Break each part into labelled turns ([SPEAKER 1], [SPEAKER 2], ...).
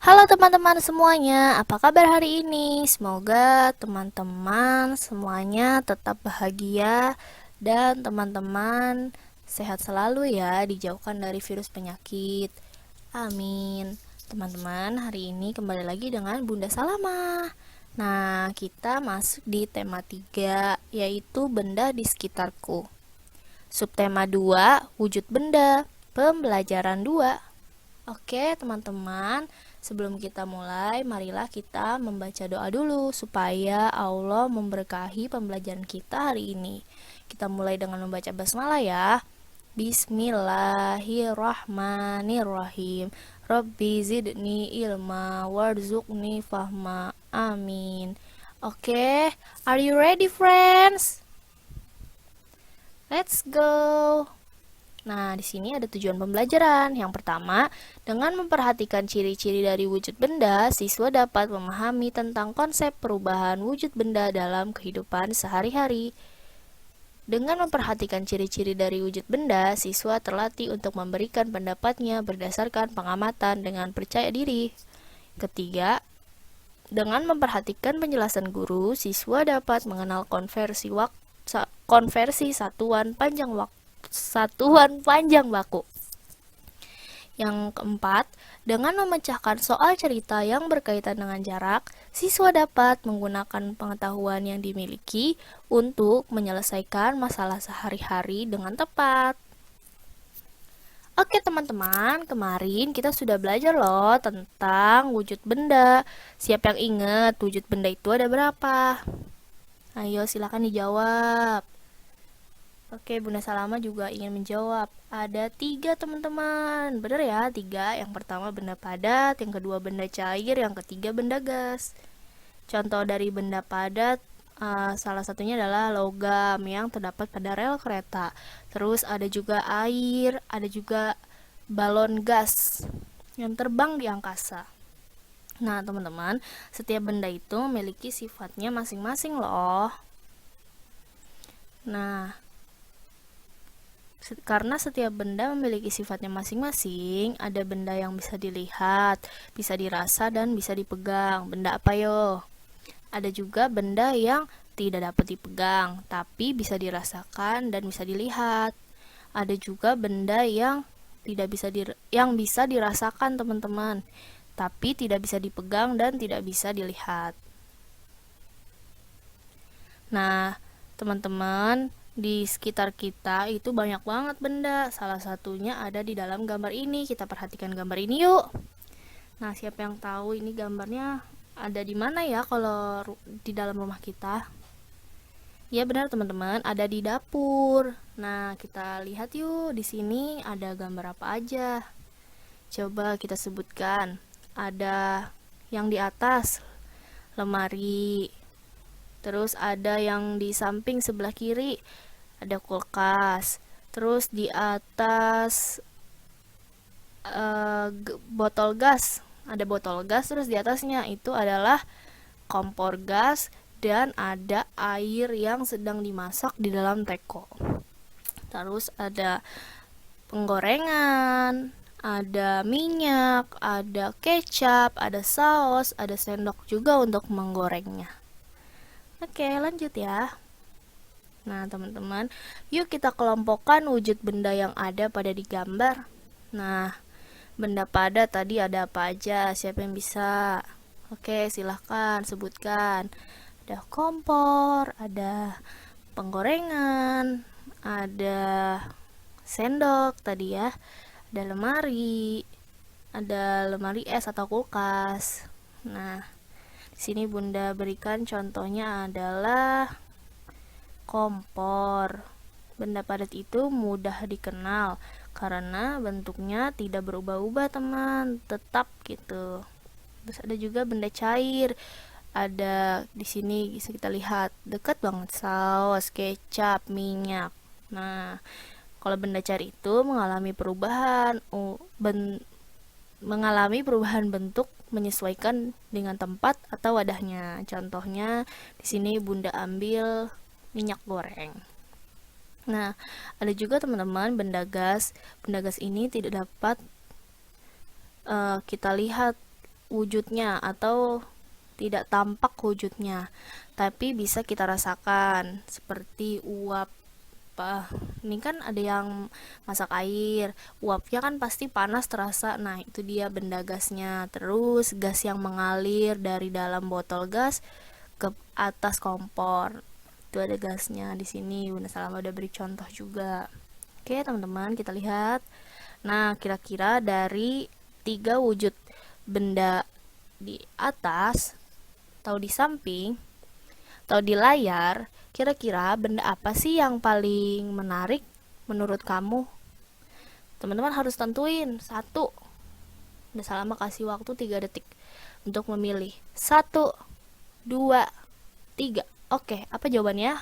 [SPEAKER 1] Halo teman-teman semuanya, apa kabar hari ini? Semoga teman-teman semuanya tetap bahagia dan teman-teman sehat selalu ya, dijauhkan dari virus penyakit. Amin. Teman-teman, hari ini kembali lagi dengan Bunda Salama. Nah, kita masuk di tema 3, yaitu benda di sekitarku. Subtema 2, wujud benda. Pembelajaran 2. Oke, teman-teman, sebelum kita mulai, marilah kita membaca doa dulu supaya Allah memberkahi pembelajaran kita hari ini. Kita mulai dengan membaca basmalah ya. Bismillahirrahmanirrahim. Rabbi zidni ilma warzuqni fahma. Amin. Oke, are you ready friends? Let's go. Nah, di sini ada tujuan pembelajaran. Yang pertama, dengan memperhatikan ciri-ciri dari wujud benda, siswa dapat memahami tentang konsep perubahan wujud benda dalam kehidupan sehari-hari. Dengan memperhatikan ciri-ciri dari wujud benda, siswa terlatih untuk memberikan pendapatnya berdasarkan pengamatan dengan percaya diri. Ketiga, dengan memperhatikan penjelasan guru, siswa dapat mengenal konversi satuan panjang baku. Yang keempat, dengan memecahkan soal cerita yang berkaitan dengan jarak, siswa dapat menggunakan pengetahuan yang dimiliki untuk menyelesaikan masalah sehari-hari dengan tepat. Oke teman-teman, kemarin kita sudah belajar loh tentang wujud benda. Siapa yang ingat wujud benda itu ada berapa? Ayo silakan dijawab. Oke, Bunda Salama juga ingin menjawab. Ada 3 teman-teman. Benar ya, 3. Yang pertama benda padat, yang kedua benda cair, yang ketiga benda gas. Contoh dari benda padat, salah satunya adalah logam yang terdapat pada rel kereta. Terus ada juga air, ada juga balon gas yang terbang di angkasa. Nah, teman-teman, setiap benda itu memiliki sifatnya masing-masing loh. Nah, karena setiap benda memiliki sifatnya masing-masing, ada benda yang bisa dilihat, bisa dirasa, dan bisa dipegang. Benda apa yo? Ada juga benda yang tidak dapat dipegang, tapi bisa dirasakan dan bisa dilihat. Ada juga benda yang bisa dirasakan teman-teman, tapi tidak bisa dipegang dan tidak bisa dilihat. Nah, teman-teman, di sekitar kita itu banyak banget benda. Salah satunya ada di dalam gambar ini. Kita perhatikan gambar ini yuk. Nah, siapa yang tahu ini gambarnya ada di mana ya kalau di dalam rumah kita? Ya benar teman-teman, ada di dapur. Nah, kita lihat yuk, di sini ada gambar apa aja. Coba kita sebutkan. Ada yang di atas, lemari. Terus ada yang di samping sebelah kiri, ada kulkas. Terus di atas botol gas, ada botol gas. Terus di atasnya itu adalah kompor gas dan ada air yang sedang dimasak di dalam teko. Terus ada penggorengan, ada minyak, ada kecap, ada saus, ada sendok juga untuk menggorengnya. Oke, lanjut ya. Nah, teman-teman, yuk kita kelompokkan wujud benda yang ada pada di gambar. Nah, benda padat tadi ada apa aja? Siapa yang bisa? Oke, silahkan sebutkan. Ada kompor, ada penggorengan, ada sendok tadi ya, ada lemari es atau kulkas. Nah, di sini Bunda berikan contohnya adalah kompor. Benda padat itu mudah dikenal karena bentuknya tidak berubah-ubah teman, tetap gitu. Terus ada juga benda cair. Ada di sini bisa kita lihat dekat banget saus, kecap, minyak. Nah, kalau benda cair itu mengalami perubahan bentuk menyesuaikan dengan tempat atau wadahnya. Contohnya di sini Bunda ambil minyak goreng. Nah, ada juga teman-teman benda gas. Benda gas ini tidak dapat kita lihat wujudnya atau tidak tampak wujudnya, tapi bisa kita rasakan seperti uap. Ini kan ada yang masak air, uapnya kan pasti panas terasa. Nah, itu dia benda gasnya. Terus gas yang mengalir dari dalam botol gas ke atas kompor. Itu ada gasnya di sini. Bunda Salama udah beri contoh juga. Oke, teman-teman, kita lihat. Nah, kira-kira dari 3 wujud benda di atas atau di samping atau di layar, kira-kira benda apa sih yang paling menarik menurut kamu? Teman-teman harus tentuin satu. Udah Salama kasih waktu 3 detik untuk memilih. 1, 2, 3. Oke, apa jawabannya?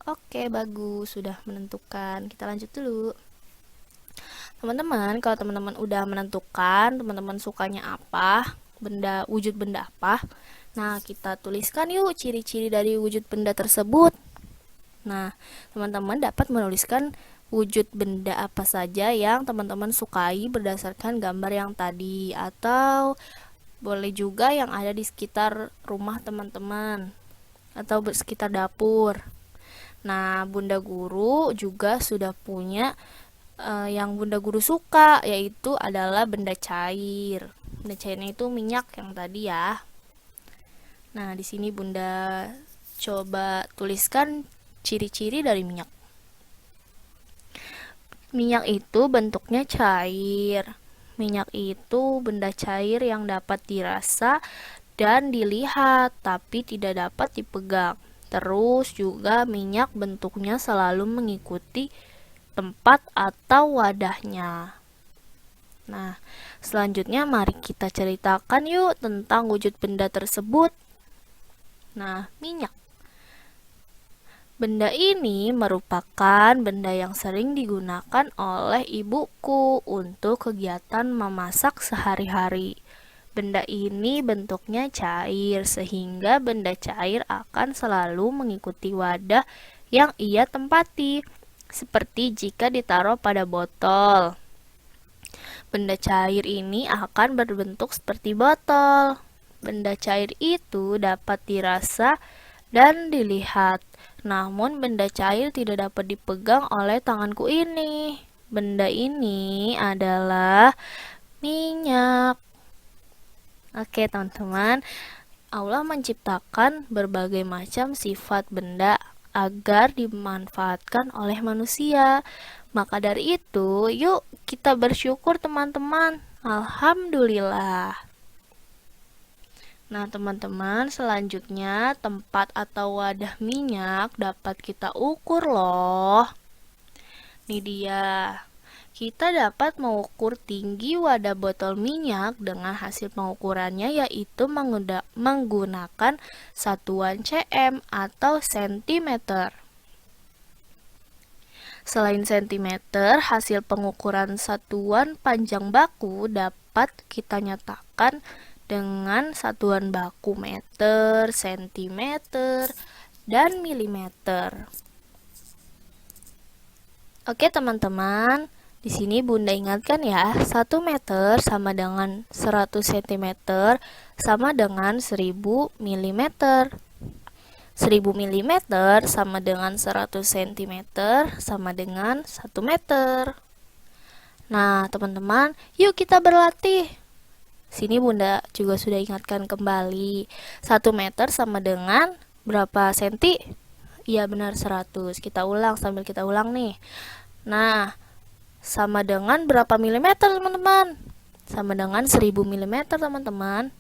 [SPEAKER 1] Oke, bagus. Sudah menentukan. Kita lanjut dulu. Teman-teman, kalau teman-teman udah menentukan, teman-teman sukanya apa? Wujud benda apa? Nah, kita tuliskan yuk ciri-ciri dari wujud benda tersebut. Nah, teman-teman dapat menuliskan wujud benda apa saja yang teman-teman sukai berdasarkan gambar yang tadi, atau boleh juga yang ada di sekitar rumah teman-teman atau sekitar dapur. Nah, Bunda Guru juga sudah punya yang Bunda Guru suka, yaitu adalah benda cair. Benda cairnya itu minyak yang tadi ya. Nah, di sini Bunda coba tuliskan ciri-ciri dari minyak. Minyak itu bentuknya cair. Minyak itu benda cair yang dapat dirasa dan dilihat, tapi tidak dapat dipegang. Terus juga minyak bentuknya selalu mengikuti tempat atau wadahnya. Nah, selanjutnya mari kita ceritakan yuk tentang wujud benda tersebut. Nah, minyak. Benda ini merupakan benda yang sering digunakan oleh ibuku untuk kegiatan memasak sehari-hari. Benda ini bentuknya cair, sehingga benda cair akan selalu mengikuti wadah yang ia tempati, seperti jika ditaruh pada botol. Benda cair ini akan berbentuk seperti botol. Benda cair itu dapat dirasa dan dilihat, namun benda cair tidak dapat dipegang oleh tanganku ini. Benda ini adalah minyak. Oke, teman-teman, Allah menciptakan berbagai macam sifat benda agar dimanfaatkan oleh manusia. Maka dari itu, yuk kita bersyukur teman-teman. Alhamdulillah. Nah, teman-teman, selanjutnya tempat atau wadah minyak dapat kita ukur loh. Ini dia. Kita dapat mengukur tinggi wadah botol minyak dengan hasil pengukurannya, yaitu menggunakan satuan cm atau sentimeter. Selain sentimeter, hasil pengukuran satuan panjang baku dapat kita nyatakan dengan satuan baku meter, sentimeter, dan milimeter. Oke teman-teman, di sini Bunda ingatkan ya, 1 meter sama dengan 100 cm sama dengan 1000 mm. 1000 mm sama dengan 100 cm sama dengan 1 meter. Nah, teman-teman, yuk kita berlatih. Sini Bunda juga sudah ingatkan kembali. 1 meter sama dengan berapa senti? Iya benar 100. Kita ulang sambil kita ulang nih. Nah, sama dengan berapa milimeter teman-teman? Sama dengan 1000 mm teman-teman.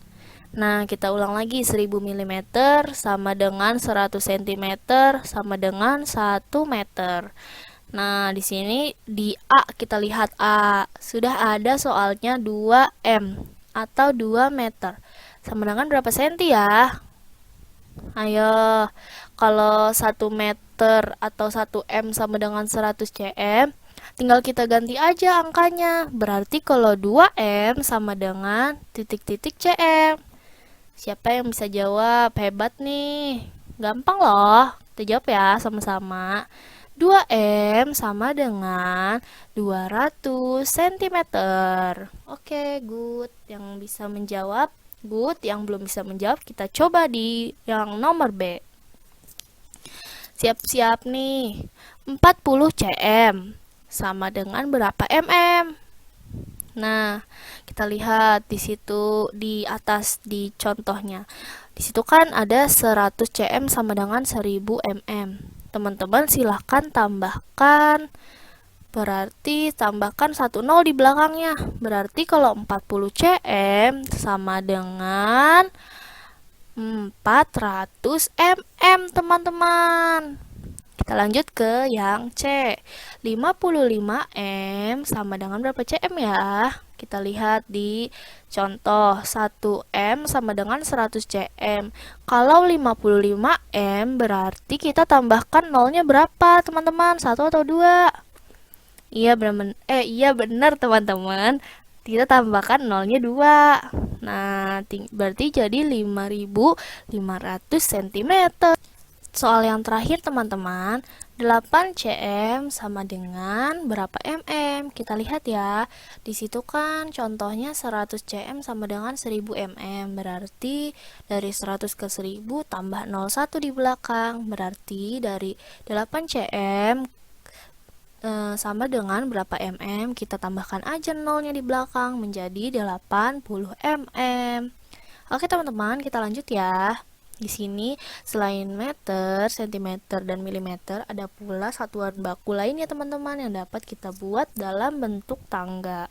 [SPEAKER 1] Nah, kita ulang lagi. 1000 mm sama dengan 100 cm sama dengan 1 meter. Nah, di sini di A kita lihat A. Sudah ada soalnya 2M atau 2 meter. Sama dengan berapa senti ya? Ayo, kalau 1 meter atau 1M sama dengan 100 cm, tinggal kita ganti aja angkanya. Berarti kalau 2M sama dengan titik-titik cm. Siapa yang bisa jawab? Hebat nih. Gampang loh. Kita jawab ya sama-sama. 2M sama dengan 200 cm. Oke, good. Yang bisa menjawab, good. Yang belum bisa menjawab, kita coba di yang nomor B. Siap-siap nih. 40 cm sama dengan berapa mm? Nah, kita lihat di situ di atas di contohnya. Di situ kan ada 100 cm sama dengan 1000 mm. Teman-teman silahkan tambahkan, berarti tambahkan 10 di belakangnya. Berarti kalau 40 cm sama dengan 400 mm, teman-teman. Kita lanjut ke yang C. 55 M sama dengan berapa cm ya? Kita lihat di contoh 1 M sama dengan 100 cm. Kalau 55 M berarti kita tambahkan nolnya berapa, teman-teman? 1 atau 2? Iya benar, teman-teman. Kita tambahkan nolnya 2. Nah, berarti jadi 5500 cm. Soal yang terakhir, teman-teman, 8 cm sama dengan berapa mm? Kita lihat ya. Di situ kan contohnya 100 cm sama dengan 1000 mm. Berarti dari 100 ke 1000 tambah 01 di belakang. Berarti dari 8 cm sama dengan berapa mm? Kita tambahkan aja nolnya di belakang menjadi 80 mm. Oke, teman-teman, kita lanjut ya. Di sini selain meter, sentimeter, dan milimeter, ada pula satuan baku lainnya, teman-teman, yang dapat kita buat dalam bentuk tangga.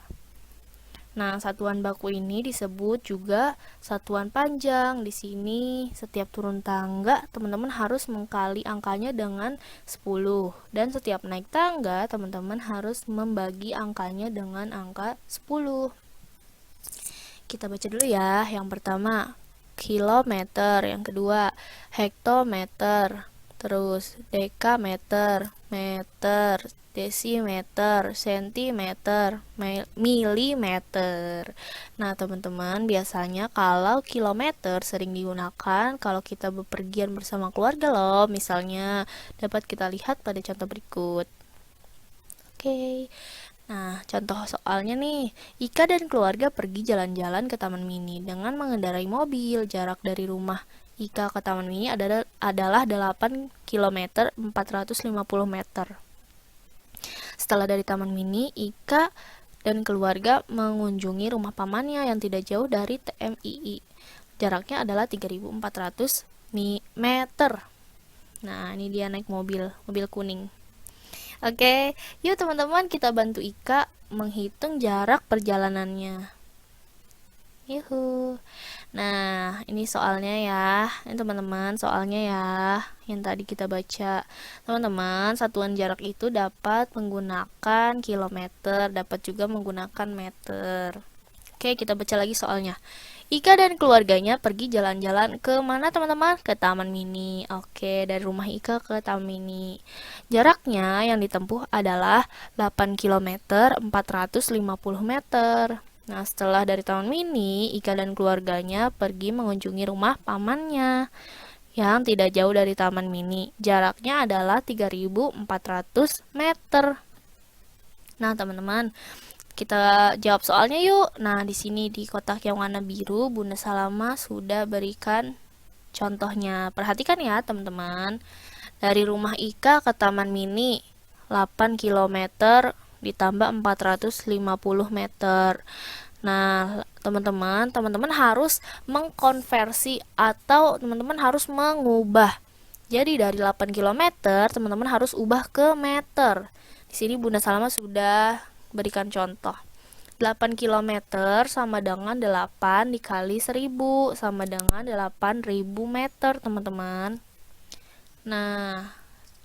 [SPEAKER 1] Nah, satuan baku ini disebut juga satuan panjang. Di sini setiap turun tangga, teman-teman harus mengkali angkanya dengan 10. Dan setiap naik tangga, teman-teman harus membagi angkanya dengan angka 10. Kita baca dulu ya. Yang pertama, kilometer. Yang kedua, hektometer. Terus dekameter, meter, desimeter, sentimeter, milimeter. Nah, teman-teman, biasanya kalau kilometer sering digunakan kalau kita bepergian bersama keluarga loh. Misalnya, dapat kita lihat pada contoh berikut. Oke. Nah, contoh soalnya nih, Ika dan keluarga pergi jalan-jalan ke Taman Mini dengan mengendarai mobil. Jarak dari rumah Ika ke Taman Mini adalah 8 km 450 meter. Setelah dari Taman Mini, Ika dan keluarga mengunjungi rumah pamannya yang tidak jauh dari TMII. Jaraknya adalah 3400 meter. Nah, ini dia naik mobil kuning. Oke, yuk teman-teman, kita bantu Ika menghitung jarak perjalanannya. Yuhu. Nah, ini soalnya ya. Ini teman-teman, soalnya ya yang tadi kita baca. Teman-teman, satuan jarak itu dapat menggunakan kilometer, dapat juga menggunakan meter. Oke, kita baca lagi soalnya. Ika dan keluarganya pergi jalan-jalan ke mana, teman-teman? Ke Taman Mini. Oke, dari rumah Ika ke Taman Mini. Jaraknya yang ditempuh adalah 8 km 450 meter. Nah, setelah dari Taman Mini, Ika dan keluarganya pergi mengunjungi rumah pamannya yang tidak jauh dari Taman Mini. Jaraknya adalah 3400 meter. Nah, teman-teman, kita jawab soalnya yuk. Nah, di sini di kotak yang warna biru, Bunda Salama sudah berikan contohnya. Perhatikan ya, teman-teman. Dari rumah Ika ke Taman Mini, 8 km ditambah 450 meter. Nah, teman-teman harus mengkonversi atau teman-teman harus mengubah. Jadi dari 8 km, teman-teman harus ubah ke meter. Di sini Bunda Salama sudah berikan contoh. 8 km sama dengan 8 dikali 1000 sama dengan 8000 meter, teman-teman. Nah,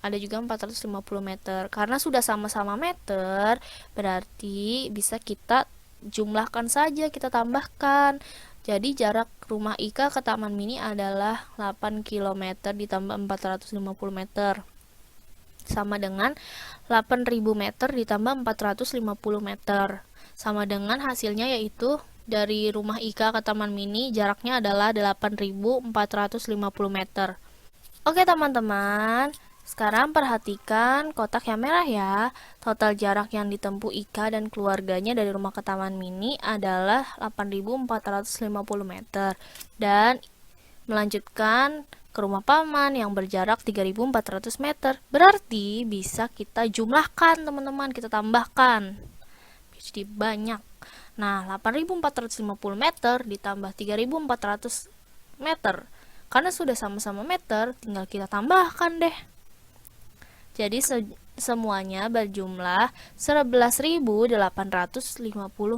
[SPEAKER 1] ada juga 450 meter. Karena sudah sama-sama meter, berarti bisa kita jumlahkan saja, kita tambahkan. Jadi jarak rumah Ika ke Taman Mini adalah 8 km ditambah 450 meter. Sama dengan 8000 meter ditambah 450 meter. Sama dengan hasilnya yaitu dari rumah Ika ke Taman Mini jaraknya adalah 8450 meter. Oke teman-teman, Sekarang perhatikan kotak yang merah ya. Total jarak yang ditempuh Ika dan keluarganya dari rumah ke Taman Mini adalah 8.450 meter. Dan melanjutkan ke rumah paman yang berjarak 3.400 meter. Berarti bisa kita jumlahkan teman-teman, kita tambahkan. Jadi banyak. Nah, 8.450 meter ditambah 3.400 meter. Karena sudah sama-sama meter, tinggal kita tambahkan deh. Jadi semuanya berjumlah 11.850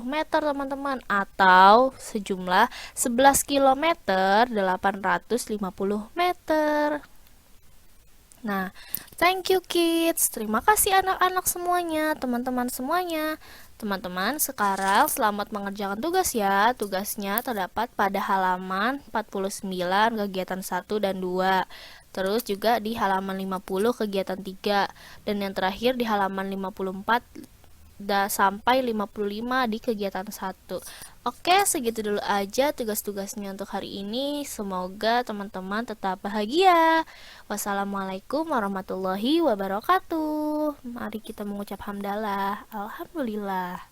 [SPEAKER 1] meter teman-teman, atau sejumlah 11 km 850 meter. Nah, thank you kids. Terima kasih anak-anak semuanya, teman-teman semuanya. Teman-teman, sekarang selamat mengerjakan tugas ya. Tugasnya terdapat pada halaman 49 kegiatan 1 dan 2. Terus juga di halaman 50 kegiatan 3. Dan yang terakhir di halaman 54 sampai 55 di kegiatan 1. Oke, segitu dulu aja tugas-tugasnya untuk hari ini. Semoga teman-teman tetap bahagia. Wassalamualaikum warahmatullahi wabarakatuh. Mari kita mengucap hamdalah. Alhamdulillah.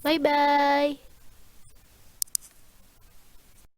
[SPEAKER 1] Bye-bye.